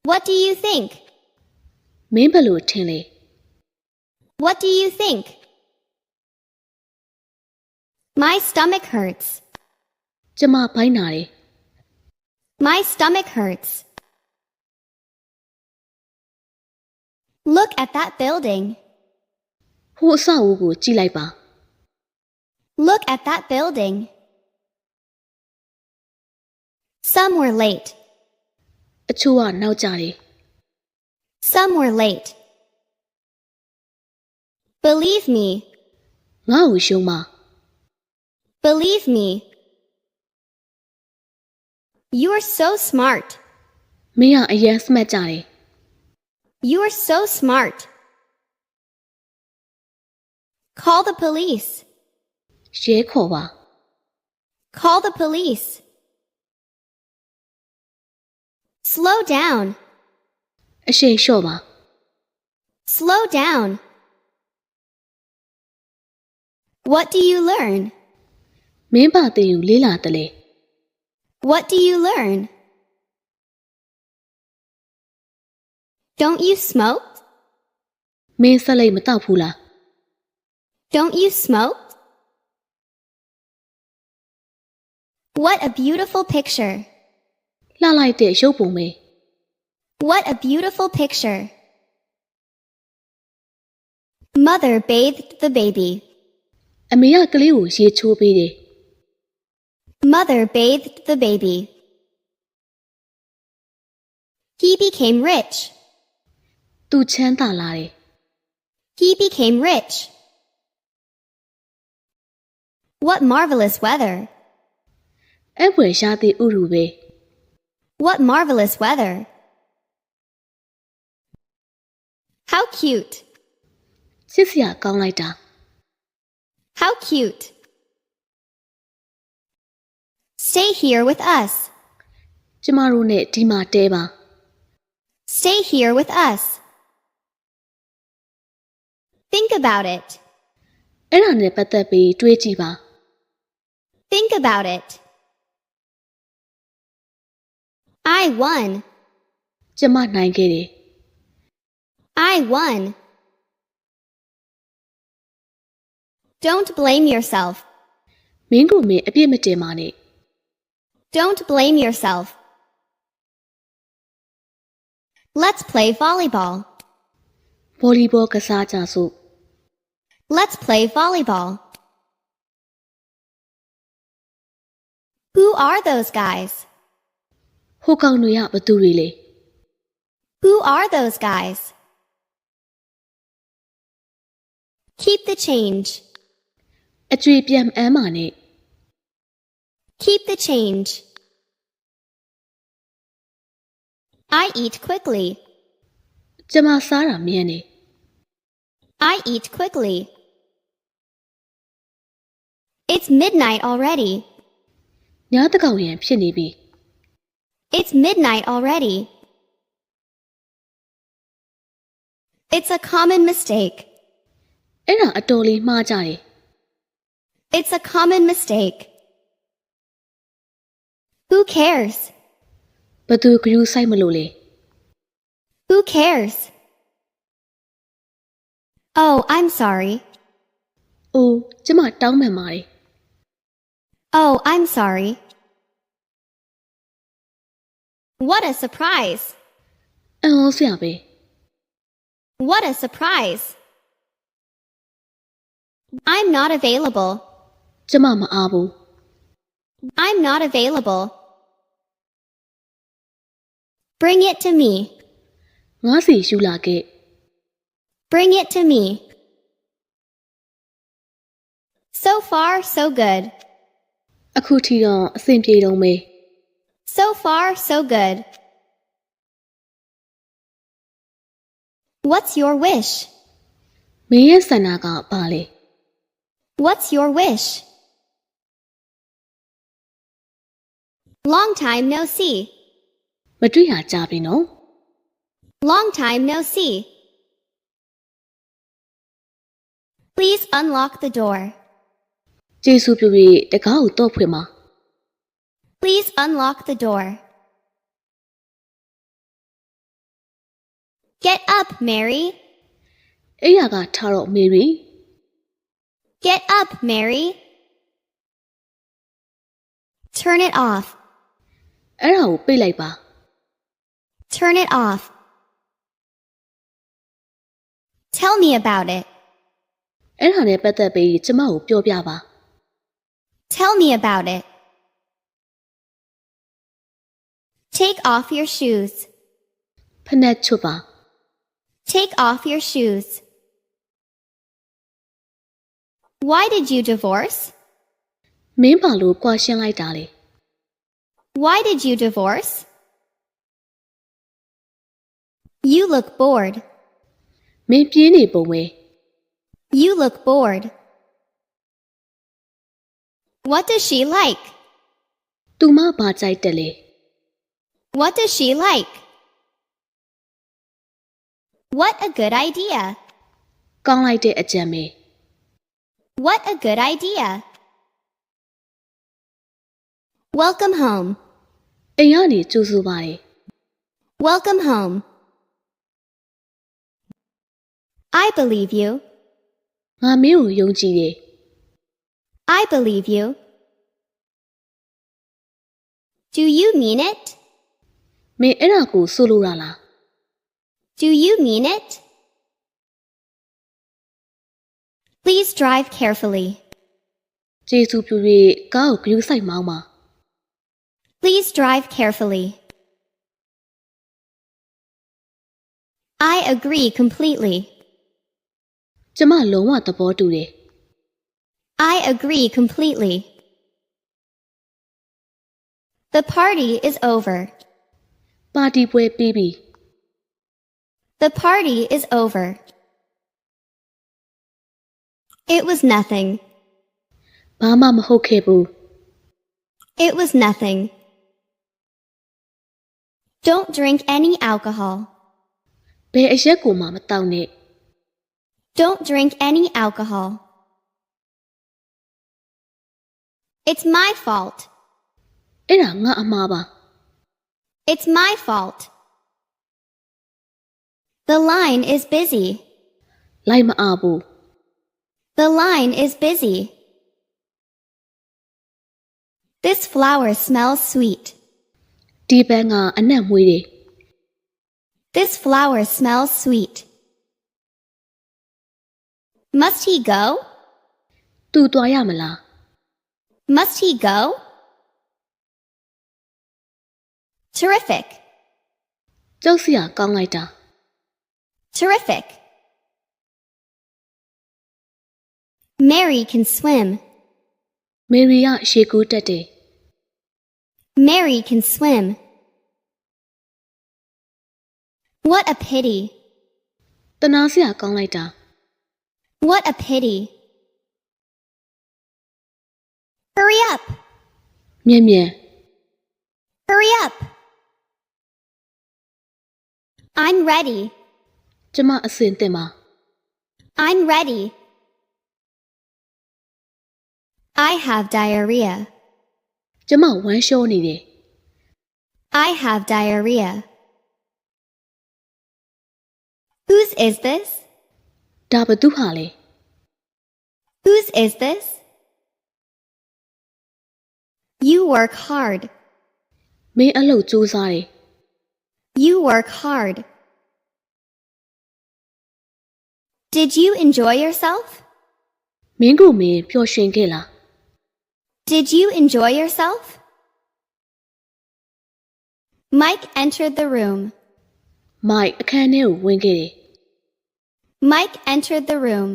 What do you think? မင်းဘယ်လိုထင်လဲ What do you think? My stomach hurts. ကျမဘိုင်းနာတယ် My stomach hurts. Look at that building. ဟိုအဆောက်အဦကိုကြည့်လိုက်ပါ Look at that building. Some were late. အချို့ကနောက်ကျတယ် Some were late. Believe me. ငါ့ကိုရှုံးပါ Believe me. You are so smart. မင်းကအရန်စမတ်ကြတယ် You are so smart. Call the police. ရဲခေါ်ပါ Call the police. Slow down. အရှိန်လျှော့ပါ Slow down. What do you learn? မင်းဘာသင်ယူလေးလာတယ်လဲ What do you learn? Don't you smoke? မင်းဆက်လိုက်မတောက်ဘူးလား Don't you smoke? What a beautiful picture. လှလိုက်တဲ့ရုပ်ပုံပဲ What a beautiful picture. Mother bathed the baby. အမေကကလေးကိုရေချိုးပေးတယ် Mother bathed the baby. He became rich. သူချမ်းသာလာတယ် He became rich. What marvelous weather. အဲ့ဖွယ်ရှားတဲ့ဥရုပဲ What marvelous weather. How cute. ချစ်စရာကောင်းလိုက်တာ How cute. Stay here with us. ကျမတို့နဲ့ဒီမှာတဲပါ Stay here with us. Think about it. အဲ့ဒါနဲ့ပတ်သက်ပြီးတွေးကြည့်ပါ Think about it. I won. ကျမနိုင်ခဲ့တယ် I won. Don't blame yourself. မင်းကိုမင်းအပြစ်မတင်ပါနဲ့ Don't blame yourself. Let's play volleyball. ဗော်လီဘောကစားကြစို့ Let's play volleyball. Who are those guys? ဟိုကောင်တွေကဘသူတွေလဲ Who are those guys? Keep the change. အကျွေပြန်မအမ်းပါနဲ့ Keep the change. I eat quickly. ကျမစားတာမြန်တယ် I eat quickly. It's midnight already. ညတကောင်ရန်ဖြစ်နေပြီ It's midnight already. It's a common mistake. အဲ့ဒါအတော်လေးမှားကြတယ် It's a common mistake. Who cares? ဘသူဂရုစိုက်မလို့လဲ Who cares? Oh, I'm sorry. အိုးကျမတောင်းပန်ပါတယ် Oh, I'm sorry. What a surprise. အံ့ဩစရာပဲ What a surprise. I'm not available. ကျမမအားဘူး I'm not available. Bring it to me. ငါစီယူလာခဲ့ Bring it to me. So far, so good. အခုထိတော့အဆင်ပြေတော့မေ So far, so good. What's your wish? မင်းရဲ့ဆန္ဒကဘာလဲ What's your wish? Long time no see. မတွေ့ရကြပြီနော် Long time no see. Please unlock the door. ကျေးဇူးပြုပြီးတကားကိုတော့ဖွင့်ပါ Please unlock the door. Get up, Mary. အိယာကထားတော့မေရီ Get up, Mary. Turn it off. အဲ့ဒါကိုပိတ်လိုက်ပါ Turn it off. Tell me about it. အဲ့ဒါနဲ့ပတ်သက်ပြီးကျမကိုပြောပြပါ Tell me about it. Take off your shoes. ဖနက်ချွတ်ပါ Take off your shoes. Why did you divorce? မင်းဘာလို့ကွာရှင်းလိုက်တာလဲ Why did you divorce? You look bored. မင်းပြင်းနေပုံပဲ You look bored. What does she like? သူမဘာကြိုက်တယ်လဲ What does she like? What a good idea. ကောင်းလိုက်တဲ့အကြံပဲ What a good idea. Welcome home. အိမ်ကနေကြိုဆိုပါတယ် Welcome home. I believe you. ငါမင်းကိုယုံကြည်တယ် I believe you. Do you mean it? မင်းအဲ့ဒါကိုဆိုလိုတာလား Do you mean it? Please drive carefully. ကျေးဇူးပြု၍ကားကိုဂရုစိုက်မောင်းပါ Please drive carefully. I agree completely. ကျမလုံးဝသဘောတူတယ် I agree completely. The party is over. ပါတီပွဲပြီးပြီ The party is over. It was nothing. ဘာမှမဟုတ်ခဲ့ဘူး It was nothing. Don't drink any alcohol. ဘယ်အရက်ကိုမှမတောက်နဲ့ Don't drink any alcohol. It's my fault. အဲ့ဒါငါအမှားပါ It's my fault. The line is busy. လိုက်မအားဘူး The line is busy. This flower smells sweet. ဒီပန်းကအနံ့မွေးတယ် This flower smells sweet. Must he go? သူသွားရမလား Must he go? Terrific. ကြောက်စရာကောင်းလိုက်တာ Terrific. Mary can swim. မေရီကရေကူးတက်တယ် Mary can swim. What a pity. တနာစရာကောင်းလိုက်တာ What a pity. Hurry up. မြင်မြန် Hurry up. I'm ready. ကျမအစင်တင်ပါ I'm ready. I have diarrhea. ကျမဝမ်းလျှောနေတယ် I have diarrhea. Whose is this? ဒါဘသူဟာလဲ Whose is this? You work hard. မင်းအလုပ်ကြိုးစားတယ် You work hard. Did you enjoy yourself? မင်းကိုမင်းပျော်ရွှင်ခဲ့လား Did you enjoy yourself? Mike entered the room. မိုက်အခန်းထဲကိုဝင်ခဲ့တယ် Mike entered the room.